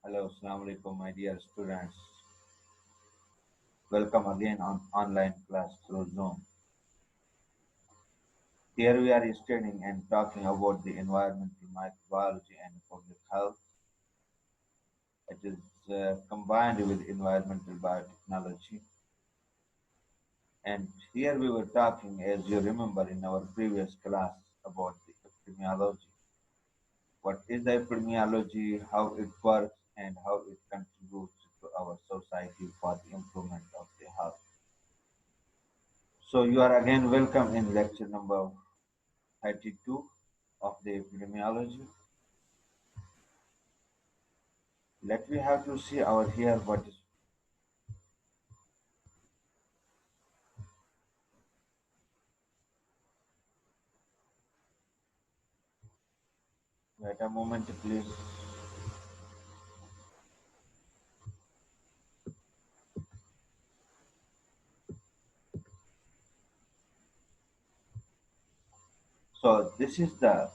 Hello, Assalamu alaikum, my dear students. Welcome again on online class through Zoom. Here we are studying and talking about the environmental microbiology and public health. It is combined with environmental biotechnology. And here we were talking, as you remember in our previous class, about the epidemiology. What is the epidemiology, how it works, and how it contributes to our society for the improvement of the health. So you are again welcome in lecture number 32 of the epidemiology. Let me have to see over here what is. Wait a moment, please. So this is the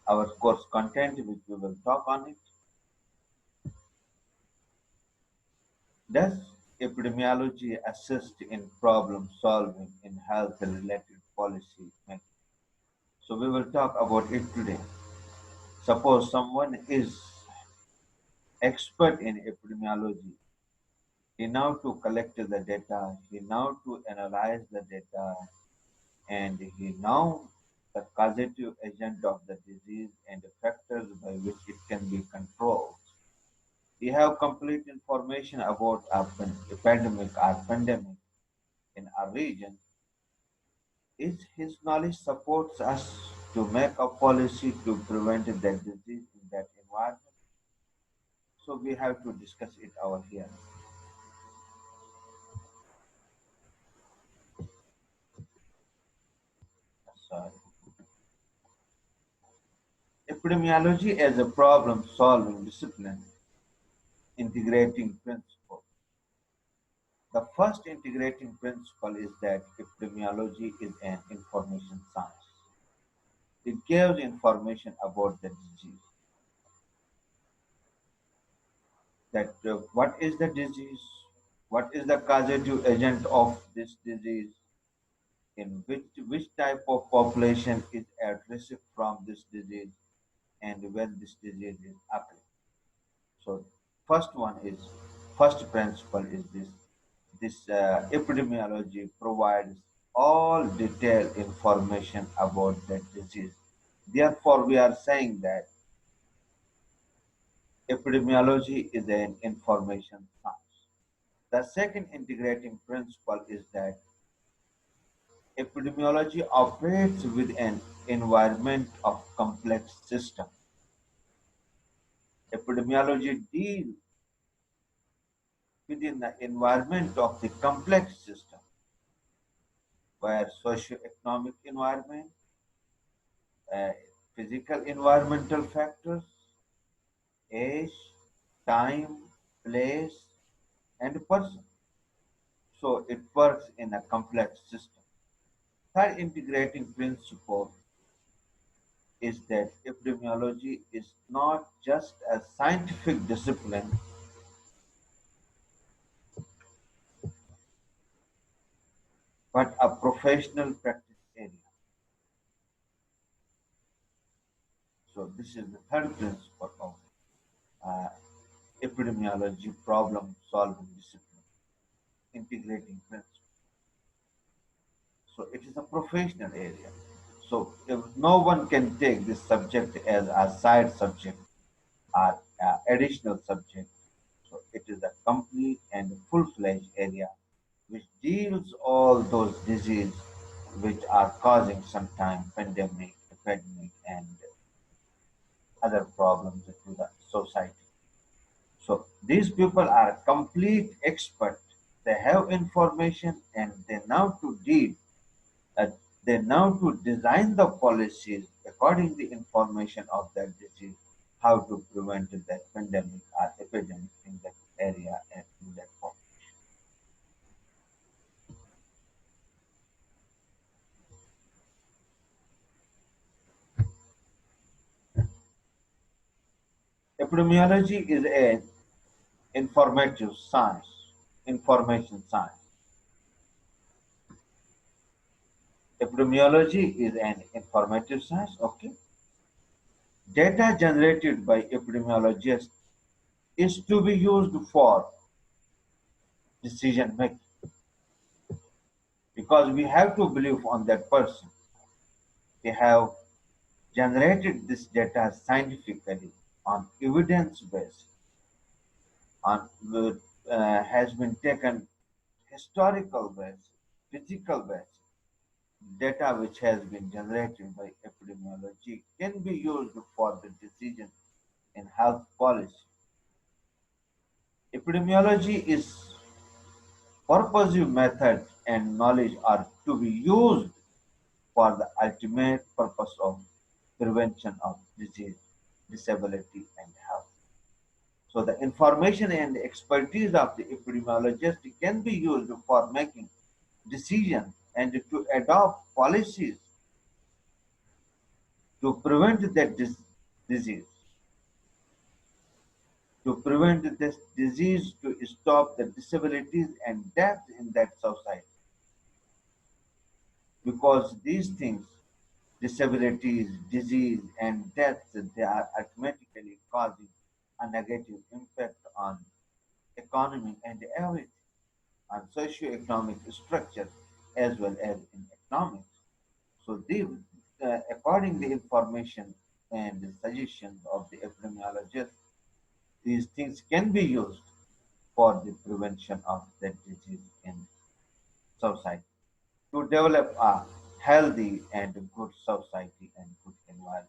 our course content which we will talk on it. Does epidemiology assist in problem solving in health related policy making? So we will talk about it today. Suppose someone is expert in epidemiology. He now to collect the data, he now to analyze the data, and he now the causative agent of the disease and the factors by which it can be controlled. We have complete information about an epidemic or pandemic in our region. Is his knowledge supports us to make a policy to prevent that disease in that environment? So we have to discuss it over here. Sorry. Epidemiology as a problem solving discipline, integrating principle. The first integrating principle is that epidemiology is an information science. It gives information about the disease. That what is the disease, what is the causative agent of this disease, in which type of population is at risk from this disease, and when this disease is occurring. So first principle is this. This epidemiology provides all detailed information about that disease. Therefore, we are saying that epidemiology is an information science. The second integrating principle is that epidemiology operates with an environment of complex system. Epidemiology deals within the environment of the complex system, where socio-economic environment, uh, physical environmental factors, age, time, place, and person. So it works in a complex system. Third integrating principle is that epidemiology is not just a scientific discipline, but a professional practice area. So this is the third principle of uh, epidemiology problem solving discipline, integrating principle. So it is a professional area. So if no one can take this subject as a side subject or additional subject, so it is a complete and full-fledged area which deals all those diseases which are causing sometimes pandemic, epidemic, and other problems to the society. So these people are complete expert. They have information and they know to deal. Uh, they know to design the policies according to the information of that disease, how to prevent that pandemic or epidemic in that area and in that population. epidemiology is an informative science, information science. Epidemiology is an informative science, okay? Data generated by epidemiologists is to be used for decision making because we have to believe on that person. They have generated this data scientifically on evidence based, on has been taken historical base, physical base. Data which has been generated by epidemiology can be used for the decision in health policy. Epidemiology is purposive method and knowledge are to be used for the ultimate purpose of prevention of disease, disability, and health. So the information and expertise of the epidemiologist can be used for making decisions and to adopt policies to prevent that disease, to prevent this disease, to stop the disabilities and death in that society. Because these things, disabilities, disease, and death, they are automatically causing a negative impact on economy and everything, on socio-economic structure as well as in economics. So, according to the information and the suggestions of the epidemiologist, these things can be used for the prevention of that disease in society to develop a healthy and good society and good environment.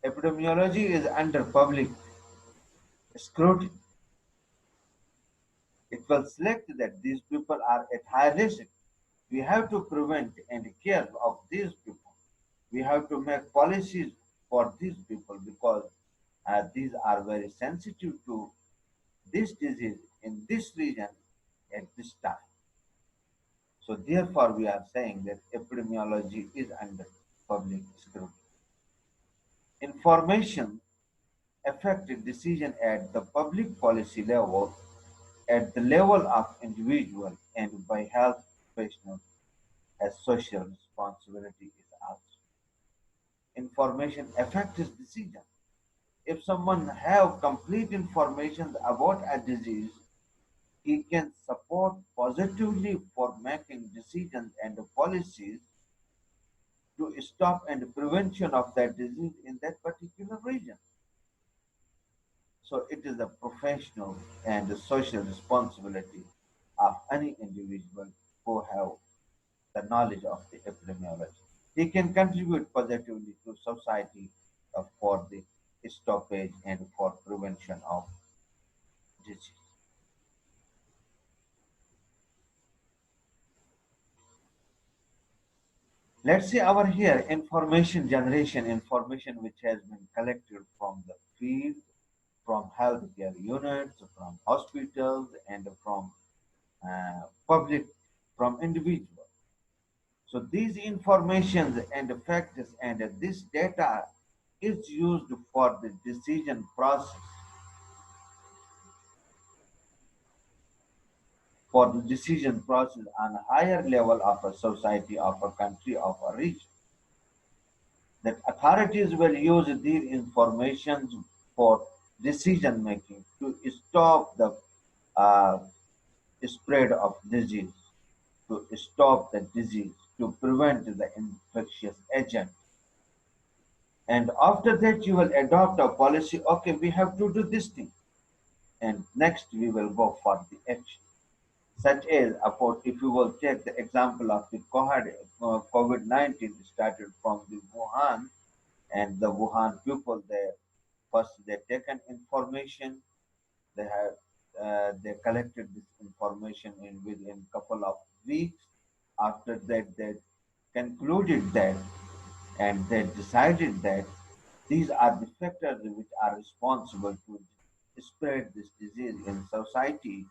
Epidemiology is under public scrutiny. It will select that these people are at high risk. We have to prevent and care of these people. We have to make policies for these people because these are very sensitive to this disease in this region at this time. So therefore, we are saying that epidemiology is under public scrutiny. Information affected decision at the public policy level, at the level of individual and by health professionals as social responsibility is also. Information affects decision. If someone have complete information about a disease, he can support positively for making decisions and policies to stop and prevention of that disease in that particular region. So it is a professional and a social responsibility of any individual who have the knowledge of the epidemiology. He can contribute positively to society for the stoppage and for prevention of disease. Let's see over here information generation, information which has been collected from the field, from healthcare units, from hospitals, and from public, from individuals. So these informations and facts and this data is used for the decision process, for the decision process on a higher level of a society, of a country, of a region. That authorities will use these information for decision making to stop the uh, spread of disease, to stop the disease, to prevent the infectious agent. And after that, you will adopt a policy. Okay, we have to do this thing, and next we will go for the action. Such as, if you will take the example of the COVID-19 started from the Wuhan, and the Wuhan people, they first they taken information, they collected this information in within couple of weeks. After that, they concluded that and they decided that these are the factors which are responsible to spread this disease in society,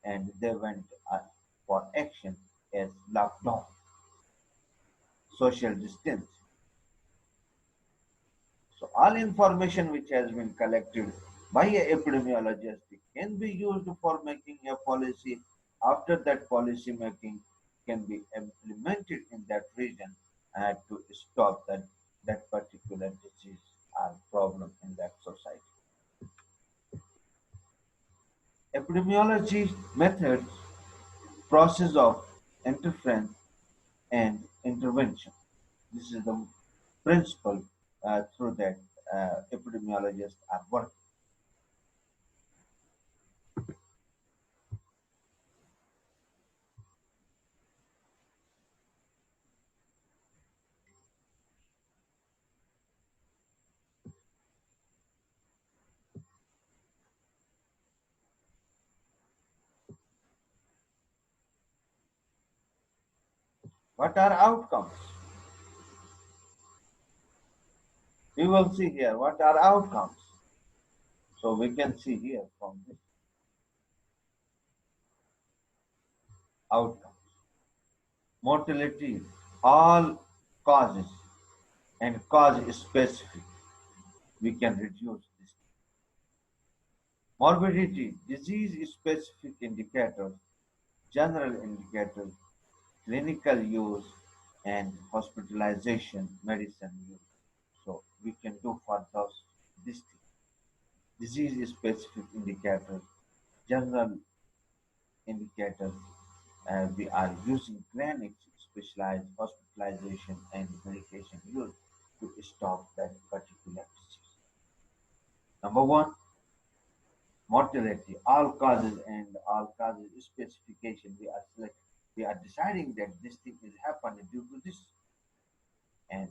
and they went for action as lockdown, social distance. So all information which has been collected by a epidemiologist can be used for making a policy. After that policy making can be implemented in that region to stop that particular disease or problem in that society. Epidemiology methods, process of interference and intervention. This is the principle through that epidemiologists are working. What are outcomes? We will see here what are outcomes. So we can see here from this outcomes. Mortality, all causes and cause specific. We can reduce this. Morbidity, disease specific indicators, general indicators, clinical use, and hospitalization medicine use. So we can do for those this thing. Disease specific indicators, general indicators. We are using clinics, specialized hospitalization, and medication use to stop that particular disease. Number one, mortality, all causes and all causes specification. We are deciding that this thing is happening due to this. And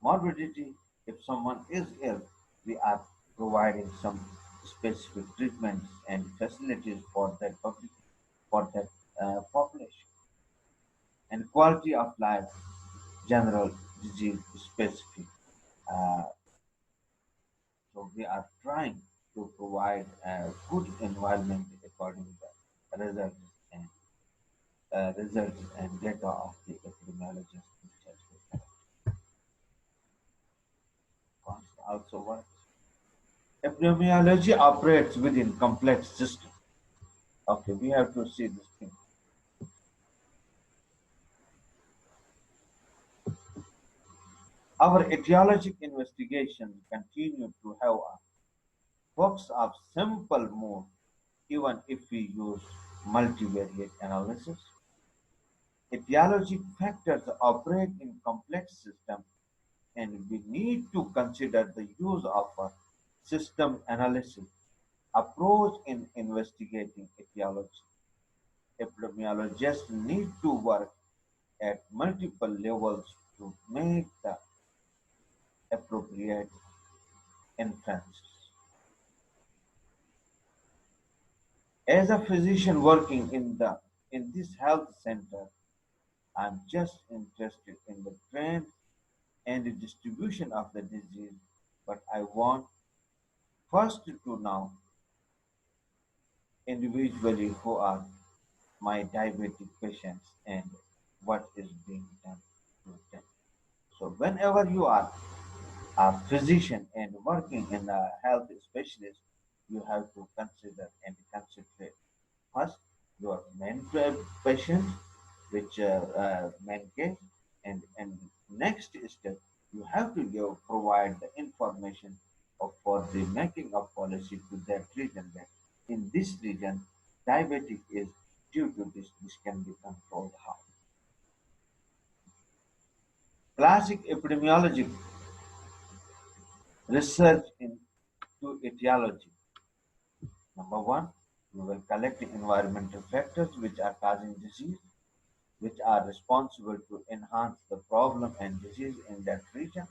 morbidity, if someone is ill, we are providing some specific treatments and facilities for that public, for that population. And quality of life, general disease specific. Uh, so we are trying to provide a good environment according to the results and data of the epidemiologist which has been also works. Epidemiology operates within complex systems. Okay, we have to see this thing. Our etiologic investigations continue to have a focus of simple mode even if we use multivariate analysis. Etiologic factors operate in complex systems and we need to consider the use of a system analysis approach in investigating etiology. Epidemiologists need to work at multiple levels to make the appropriate inferences. As a physician working in this health center, I'm just interested in the trend and the distribution of the disease, but I want first to know individually who are my diabetic patients and what is being done to them. So whenever you are a physician and working in a health specialist, you have to consider and concentrate first your main patient, which main case, and next step you have to provide the information for the making of policy to that region that in this region diabetic is due to this can be controlled how. Classic epidemiology research into etiology. Number one, we will collect environmental factors which are causing disease, which are responsible to enhance the problem and disease in that region.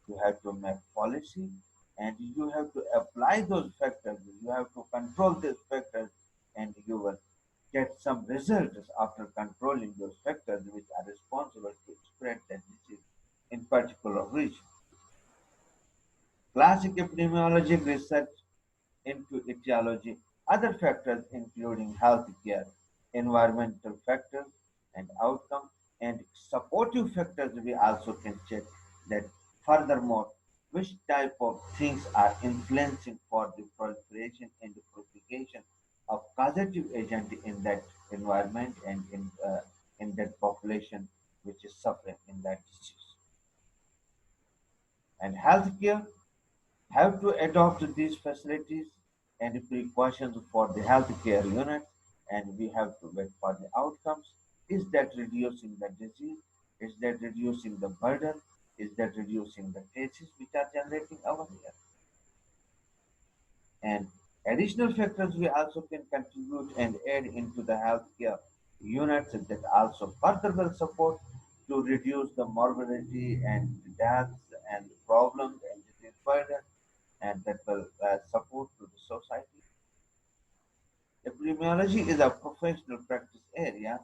You have to make policy and you have to apply those factors. You have to control these factors and you will get some results after controlling those factors which are responsible to spread that disease in particular region. Classic epidemiologic research into etiology, other factors including healthcare, environmental factors and outcome, and supportive factors we also can check that furthermore which type of things are influencing for the proliferation and the propagation of causative agent in that environment and in that population which is suffering in that disease. And healthcare have to adopt these facilities and precautions for the healthcare unit, and we have to wait for the outcomes. Is that reducing the disease? Is that reducing the burden? Is that reducing the cases which are generating over here? And additional factors we also can contribute and add into the healthcare units that also further will support to reduce the morbidity and deaths and problems and disease burden, and that will support to the society. Epidemiology is a professional practice area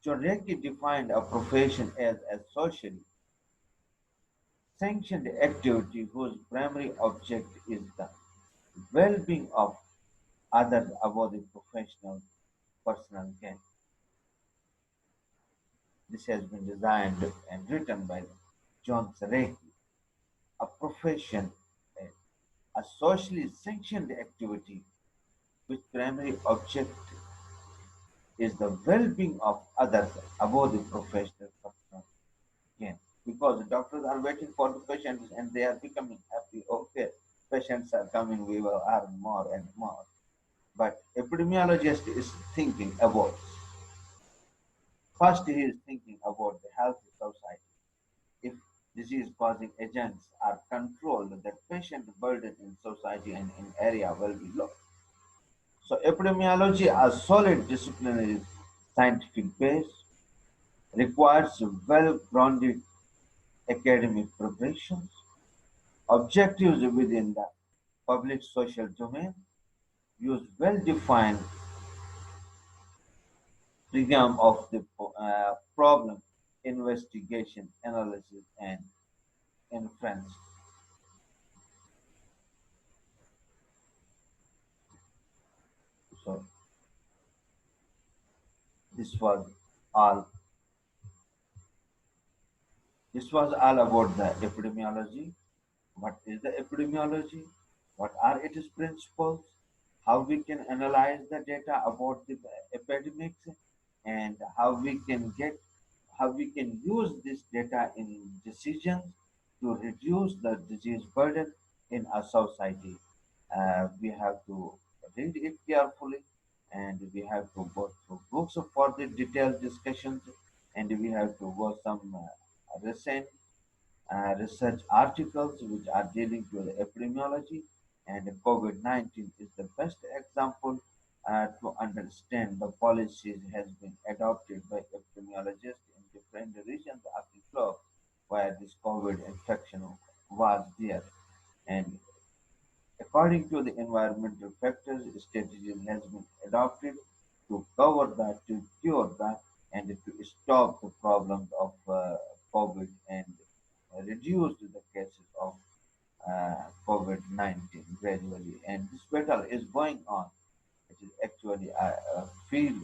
generally defined a profession as a socially sanctioned activity whose primary object is the well-being of others above the professional personal gain. This has been designed and written by John Sareki. A profession, a socially sanctioned activity whose primary object is the well-being of others above the professional personal gain. Because the doctors are waiting for the patients and they are becoming happy. Okay, patients are coming, we will earn more and more. But epidemiologist is thinking about, first he is thinking about the healthy society. If disease causing agents are controlled, the patient burden in society and in area will be low. So epidemiology, a solid disciplinary scientific base, requires well-grounded academic preparations, objectives within the public social domain, use well-defined program of the problem investigation, analysis, and inference. So this was all. This was all about the epidemiology. What is the epidemiology? What are its principles? How we can analyze the data about the epidemics, and how we can use this data in decisions to reduce the disease burden in our society. We have to read it carefully, and we have to go through books for the detailed discussions, and we have to go some recent research articles which are dealing with epidemiology, and COVID-19 is the best example to understand the policies has been adopted by epidemiologists in different regions of the globe where this COVID infection was there. And according to the environmental factors, strategies has been adopted to cover that, to cure that, and to stop the problems of COVID and reduce the cases of COVID-19 gradually. And this battle is going on. It is actually a field,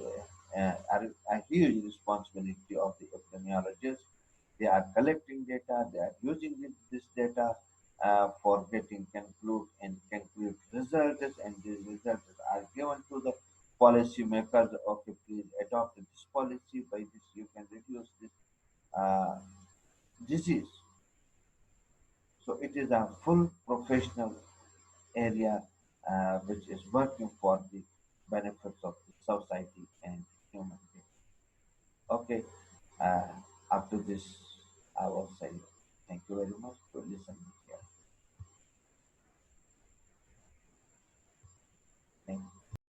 a huge responsibility of the epidemiologists. They are collecting data, they are using this data for getting concrete results, and these results are given to the policymakers. Okay, please adopt this policy. By this, you can reduce this uh, disease. So it is a full professional area which is working for the benefits of the society and human beings. Okay, uh, after this, I will say thank you very much for listening.